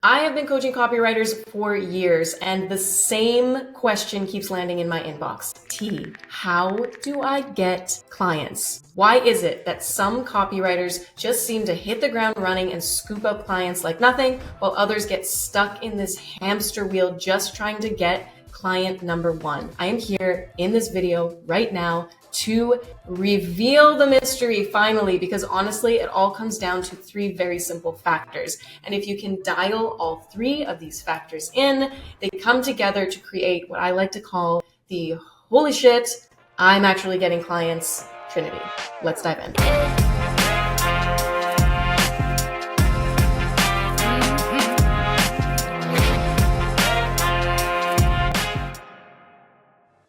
I have been coaching copywriters for years, and the same question keeps landing in my inbox. T, how do I get clients? Why is it that some copywriters just seem to hit the ground running and scoop up clients like nothing, while others get stuck in this hamster wheel just trying to get client number one? I am here in this video right now to reveal the mystery finally, because honestly, it all comes down to three very simple factors. And if you can dial all three of these factors in, they come together to create what I like to call the holy shit, I'm actually getting clients Trinity. Let's dive in.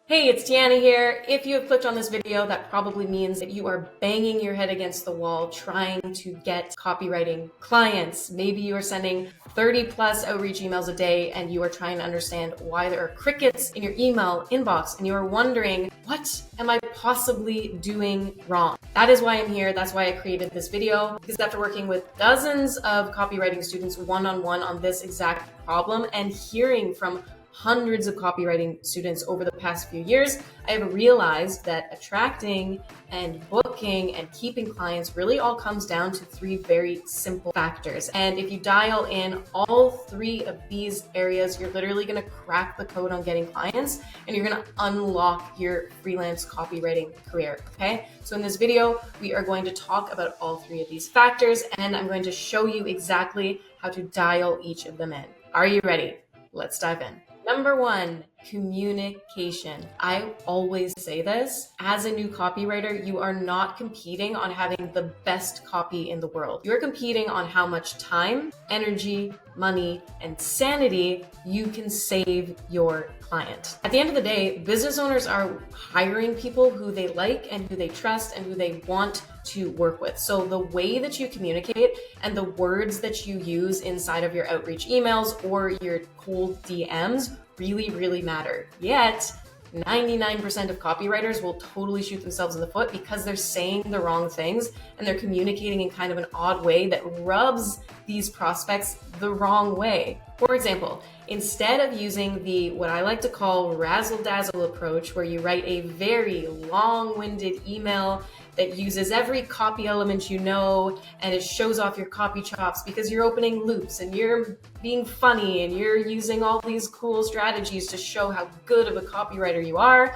Hey, it's Tiana here. If you have clicked on this video, that probably means that you are banging your head against the wall trying to get copywriting clients. Maybe you are sending 30 plus outreach emails a day and you are trying to understand why there are crickets in your email inbox and you are wondering, what am I possibly doing wrong? That is why I'm here. That's why I created this video, because after working with dozens of copywriting students one-on-one on this exact problem and hearing from hundreds of copywriting students over the past few years, I have realized that attracting and booking and keeping clients really all comes down to three very simple factors. And if you dial in all three of these areas, you're literally going to crack the code on getting clients and you're going to unlock your freelance copywriting career. Okay. So in this video, we are going to talk about all three of these factors and I'm going to show you exactly how to dial each of them in. Are you ready? Let's dive in. Number one, communication. I always say this. As a new copywriter, you are not competing on having the best copy in the world. You're competing on how much time, energy, money, and sanity you can save your client. At the end of the day, business owners are hiring people who they like and who they trust and who they want to work with. So the way that you communicate and the words that you use inside of your outreach emails or your cold DMs really matter. Yet 99% of copywriters will totally shoot themselves in the foot because they're saying the wrong things and they're communicating in kind of an odd way that rubs these prospects the wrong way. For example, instead of using the what I like to call razzle-dazzle approach, where you write a very long-winded email that uses every copy element you know and it shows off your copy chops because you're opening loops and you're being funny and you're using all these cool strategies to show how good of a copywriter you are,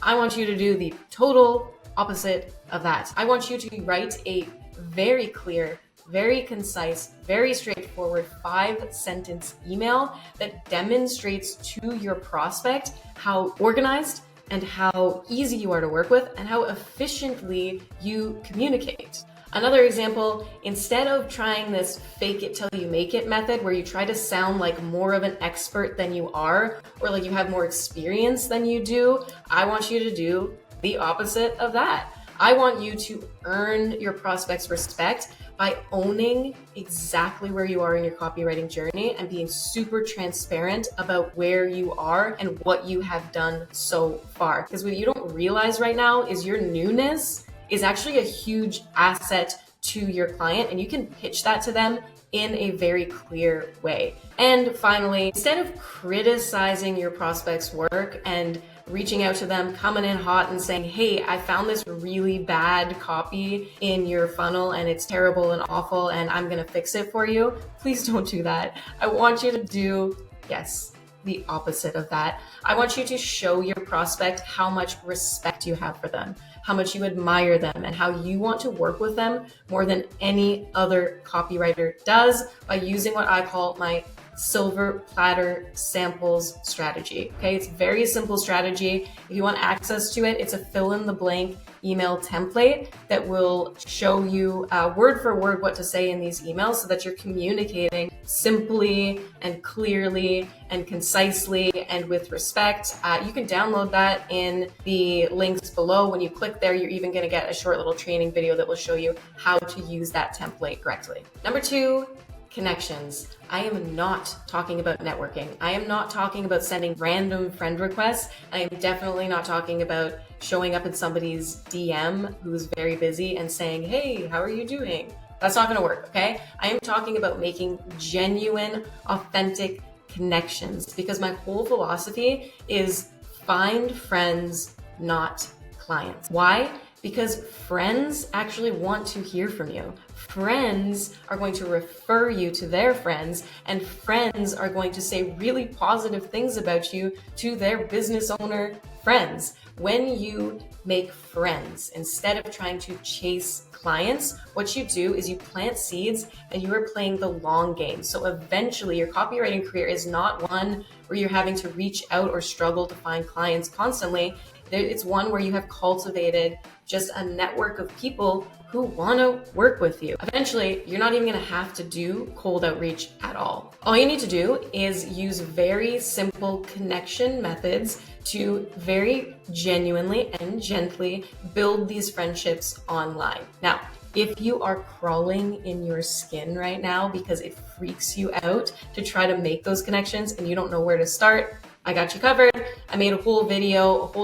I want you to do the total opposite of that. I want you to write a very clear, very concise, very straightforward 5-sentence email that demonstrates to your prospect how organized and how easy you are to work with and how efficiently you communicate. Another example, instead of trying this fake it till you make it method where you try to sound like more of an expert than you are or like you have more experience than you do, I want you to do the opposite of that. I want you to earn your prospects' respect by owning exactly where you are in your copywriting journey and being super transparent about where you are and what you have done so far. Because what you don't realize right now is your newness is actually a huge asset to your client and you can pitch that to them in a very clear way. And finally, instead of criticizing your prospects' work and reaching out to them, coming in hot and saying, hey, I found this really bad copy in your funnel and it's terrible and awful and I'm gonna fix it for you. Please don't do that. I want you to do, yes, the opposite of that. I want you to show your prospect how much respect you have for them, how much you admire them, and how you want to work with them more than any other copywriter does by using what I call my Silver Platter Samples Strategy. Okay, it's a very simple strategy. If you want access to it, it's a fill in the blank email template that will show you word for word what to say in these emails so that you're communicating simply and clearly and concisely and with respect. You can download that in the links below. When you click there, you're even going to get a short little training video that will show you how to use that template correctly. Number two, connections. I am not talking about networking. I am not talking about sending random friend requests. I am definitely not talking about showing up in somebody's DM who's very busy and saying, hey, how are you doing? That's not gonna work, okay? I am talking about making genuine, authentic connections, because my whole philosophy is find friends, not clients. Why? Because friends actually want to hear from you. Friends are going to refer you to their friends, and friends are going to say really positive things about you to their business owner friends. When you make friends instead of trying to chase clients, what you do is you plant seeds and you are playing the long game. So eventually your copywriting career is not one where you're having to reach out or struggle to find clients constantly. It's one where you have cultivated just a network of people who want to work with you. Eventually, you're not even going to have to do cold outreach at all. All you need to do is use very simple connection methods to very genuinely and gently build these friendships online. Now, if you are crawling in your skin right now because it freaks you out to try to make those connections and you don't know where to start, I got you covered. I made a whole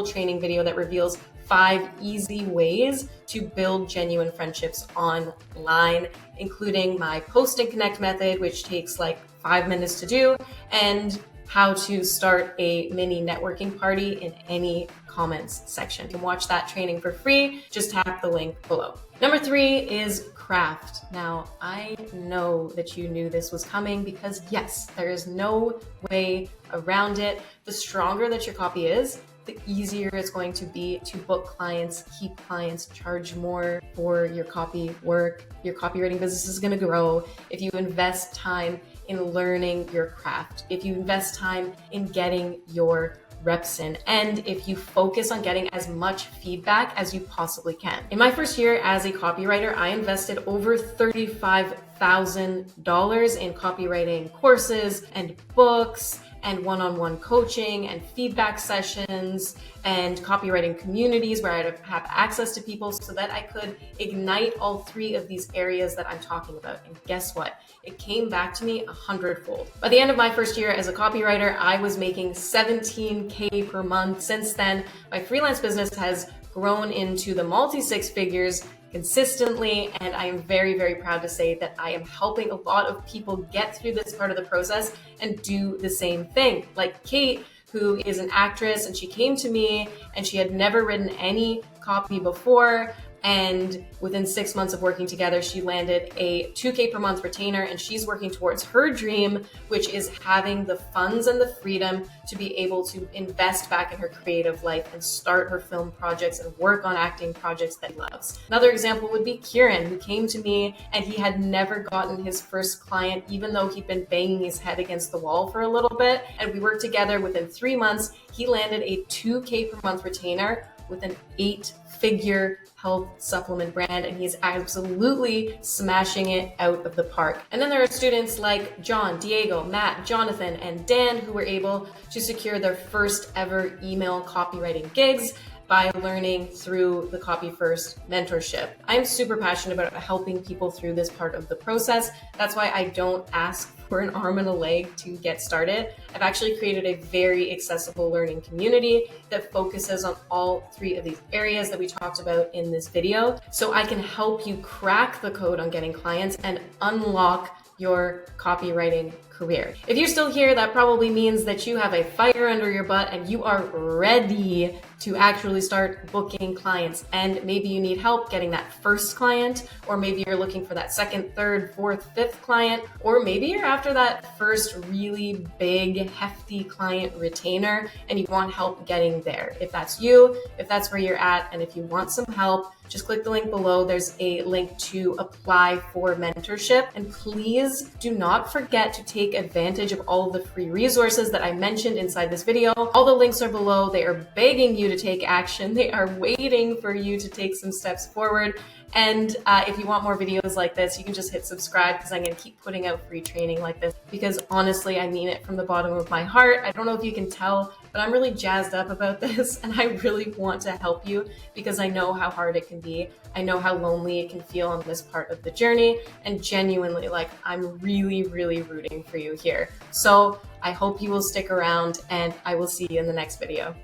training video that reveals 5 easy ways to build genuine friendships online, including my post and connect method, which takes like 5 minutes to do, and how to start a mini networking party in any comments section. You can watch that training for free. Just tap the link below. Number 3 is craft. Now, I know that you knew this was coming because yes, there is no way around it. The stronger that your copy is, the easier it's going to be to book clients, keep clients, charge more for your copy work. Your copywriting business is going to grow if you invest time in learning your craft, if you invest time in getting your reps in, and if you focus on getting as much feedback as you possibly can. In my first year as a copywriter, I invested over $35,000 in copywriting courses and books and one-on-one coaching and feedback sessions and copywriting communities where I'd have access to people so that I could ignite all 3 of these areas that I'm talking about. And guess what? It came back to me 100-fold. By the end of my first year as a copywriter, I was making $17K per month. Since then, my freelance business has grown into the multi-6 figures consistently, and I am very, very proud to say that I am helping a lot of people get through this part of the process and do the same thing. Like Cate, who is an actress, and she came to me and she had never written any copy before. And within 6 months of working together, she landed a $2K per month retainer, and she's working towards her dream, which is having the funds and the freedom to be able to invest back in her creative life and start her film projects and work on acting projects that he loves. Another example would be Kieren, who came to me and he had never gotten his first client, even though he'd been banging his head against the wall for a little bit. And we worked together. Within 3 months, he landed a $2K per month retainer with an 8-figure health supplement brand, and he's absolutely smashing it out of the park. And then there are students like John, Diego, Matt, Jonathan, and Dan who were able to secure their first ever email copywriting gigs by learning through the Copy First mentorship. I'm super passionate about helping people through this part of the process. That's why I don't ask for an arm and a leg to get started. I've actually created a very accessible learning community that focuses on all 3 of these areas that we talked about in this video, so I can help you crack the code on getting clients and unlock your copywriting career. If you're still here, that probably means that you have a fire under your butt and you are ready to actually start booking clients. And maybe you need help getting that first client, or maybe you're looking for that second, third, fourth, fifth client, or maybe you're after that first really big, hefty client retainer and you want help getting there. If that's you, if that's where you're at, and if you want some help, just click the link below. There's a link to apply for mentorship. And please do not forget to take advantage of all of the free resources that I mentioned inside this video. All the links are below. They are begging you to take action. They are waiting for you to take some steps forward. And if you want more videos like this, you can just hit subscribe, because I'm going to keep putting out free training like this, because honestly, I mean it from the bottom of my heart. I don't know if you can tell, but I'm really jazzed up about this, and I really want to help you because I know how hard it can be. I know how lonely it can feel on this part of the journey, and genuinely, like, I'm really, really rooting for you here. So I hope you will stick around, and I will see you in the next video.